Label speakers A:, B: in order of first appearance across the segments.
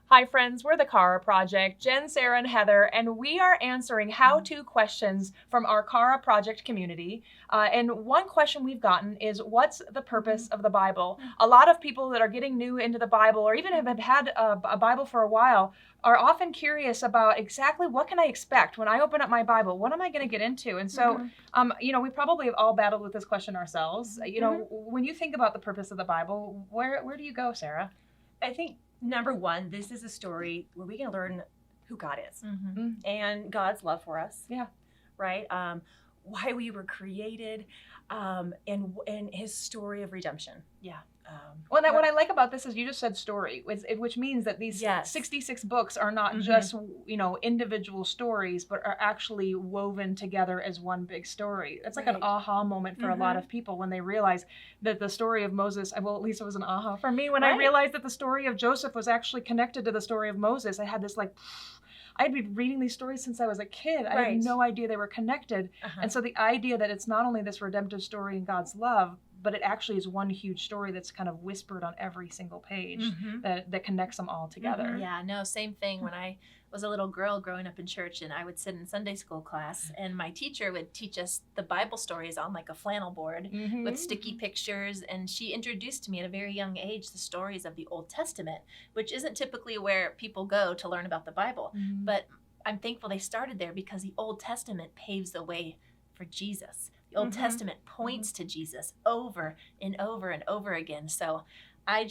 A: Hi friends, we're the Chara Project, Jen, Sarah, and Heather, and we are answering how-to questions from our Chara Project community. And one question we've gotten is, what's the purpose of the Bible? A lot of people that are getting new into the Bible, or even have had a Bible for a while, are often curious about exactly what can I expect when I open up my Bible? What am I going to get into? And so, we probably have all battled with this question ourselves. When you think about the purpose of the Bible, where do you go, Sarah?
B: I think number one, this is a story where we can learn who God is and God's love for us.
A: Yeah.
B: Right. Why we were created, and His story of redemption.
A: Yeah. What I like about this is you just said story, which means that these 66 books are not just individual stories, but are actually woven together as one big story. It's like an aha moment for a lot of people when they realize that the story of Moses, well, at least it was an aha for me when I realized that the story of Joseph was actually connected to the story of Moses. I had this I'd been reading these stories since I was a kid. I had no idea they were connected. And so the idea that it's not only this redemptive story in God's love, but it actually is one huge story that's kind of whispered on every single page that connects them all together.
C: Yeah, no, same thing. When I was a little girl growing up in church, and I would sit in Sunday school class, and my teacher would teach us the Bible stories on like a flannel board with sticky pictures, and she introduced me at a very young age the stories of the Old Testament, which isn't typically where people go to learn about the Bible. But I'm thankful they started there, because the Old Testament paves the way for Jesus. The Old Testament points to Jesus over and over and over again. So I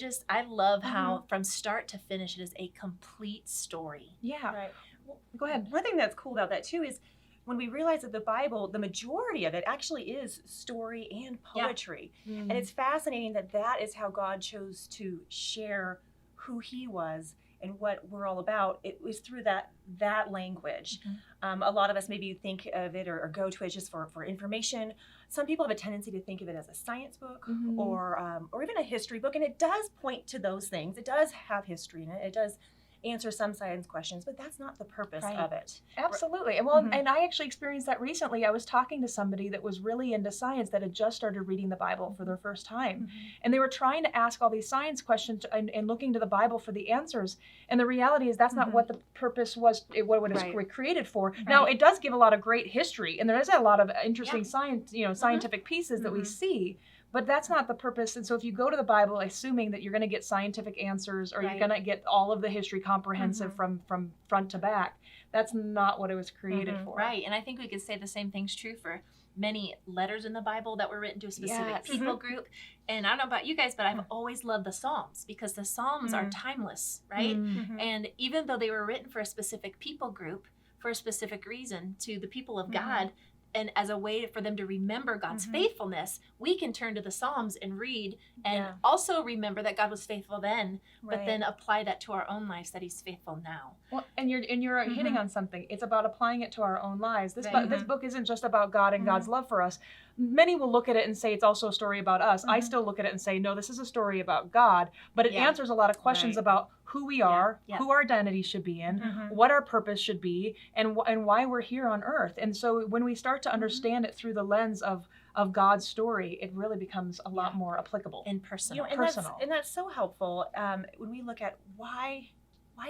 C: love how from start to finish it is a complete story.
A: Yeah.
B: Right.
A: Well, go ahead.
B: One thing that's cool about that too is when we realize that the Bible, the majority of it actually is story and poetry. And it's fascinating that that is how God chose to share who He was and what we're all about. It was through that language. A lot of us maybe think of it or go to it just for information. Some people have a tendency to think of it as a science book or even a history book, and it does point to those things. It does have history in it. It does answer some science questions, but that's not the purpose of it.
A: Absolutely. And well, and I actually experienced that recently. I was talking to somebody that was really into science that had just started reading the Bible for their first time. And they were trying to ask all these science questions and looking to the Bible for the answers. And the reality is that's not what the purpose was, what it was created for. Now, it does give a lot of great history, and there is a lot of interesting science, scientific pieces that we see. But that's not the purpose. And so if you go to the Bible assuming that you're going to get scientific answers or you're going to get all of the history comprehensive from front to back, that's not what it was created for.
C: Right. And I think we could say the same thing's true for many letters in the Bible that were written to a specific people group. And I don't know about you guys, but I've always loved the Psalms, because the Psalms are timeless, right? And even though they were written for a specific people group, for a specific reason, to the people of God, and as a way for them to remember God's faithfulness, we can turn to the Psalms and read and also remember that God was faithful then, but then apply that to our own lives, that He's faithful now.
A: Well, and you're hitting on something. It's about applying it to our own lives. This book isn't just about God and God's love for us. Many will look at it and say it's also a story about us. I still look at it and say, no, this is a story about God, but it answers a lot of questions about who we are, who our identity should be in, what our purpose should be, and why we're here on earth. And so when we start to understand it through the lens of God's story, it really becomes a lot more applicable
C: and personal.
B: And that's so helpful when we look at why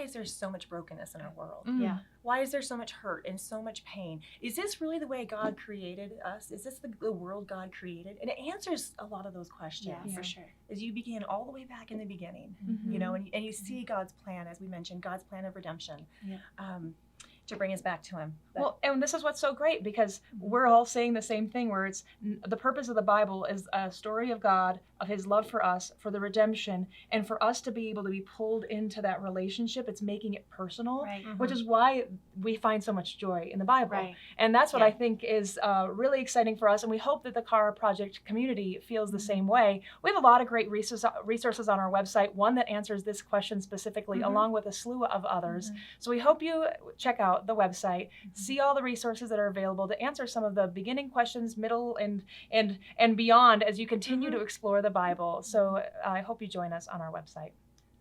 B: is there so much brokenness in our world? Why is there so much hurt and so much pain? Is this really the way God created us? Is this the world God created? And it answers a lot of those questions.
C: Yeah, for sure.
B: As you begin all the way back in the beginning, and you see God's plan, as we mentioned, God's plan of redemption. To bring us back to Him.
A: Well, and this is what's so great, because we're all saying the same thing, where it's the purpose of the Bible is a story of God, of His love for us, for the redemption, and for us to be able to be pulled into that relationship. It's making it personal, which is why we find so much joy in the Bible. And that's what I think is really exciting for us, and we hope that the Chara Project community feels the same way. We have a lot of great resources on our website, one that answers this question specifically, along with a slew of others. So we hope you check out the website, see all the resources that are available to answer some of the beginning questions, middle, and beyond as you continue to explore the Bible. So I hope you join us on our website.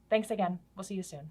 A: Thanks again. We'll see you soon.